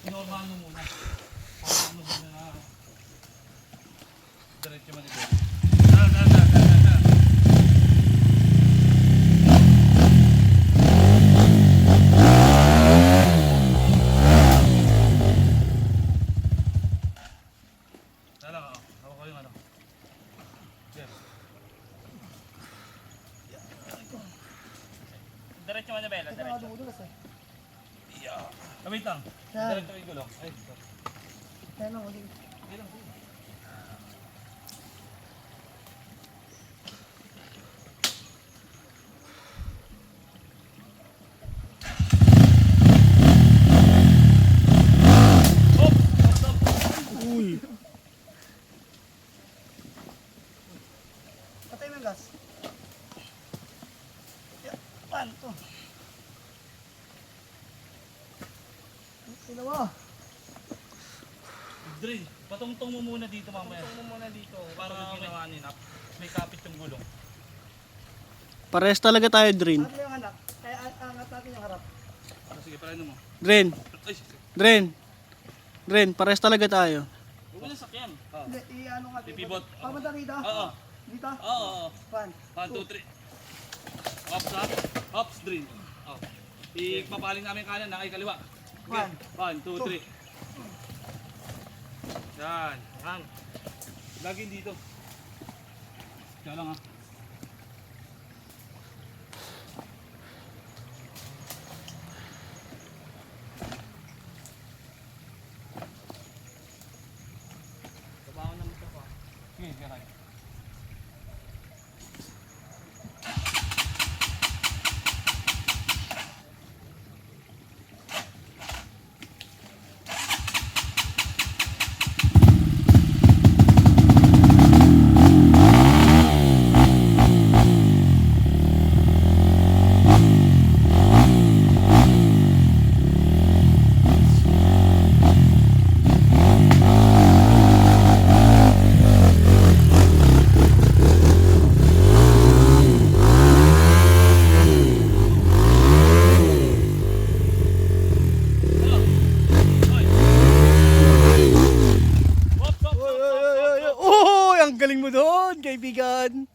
Normal mo muna. Para mo muna na diretso mo dito. Hawak ko yung ano. Yes. Diretso mo na Bella, diretso. Wait lang. Diretso yung gulong. Ay, sorry. Kaya lang, ulit. Hindi lang. Uy. Patay mo yung gas. Pan to. Sino mo? Drain. Patungtong mo muna dito mamaya. Patungtong mo muna dito. Para may kapit yung gulong. Pares talaga tayo, Drain. Ano yung anak? Kaya angat natin yung harap. Sige, parano mo. Drain. Ay, Drain. Drain, pares talaga tayo. huwag mo na sakyan. Hindi, i-ano nga. Pipivot. Pamunta dito? Oo. Dito? Oo. Pan. 1, 2, 3. Hops up. Hops, drain. Oh. Ipapaling namin kanan na kay kaliwa. Okay. 1, 2, 3. Yan. Yan. Laging dito. Kaya lang ha. Trabaho na mo ito pa. Okay, kaya. Uy, ang galing mo doon, kaibigan.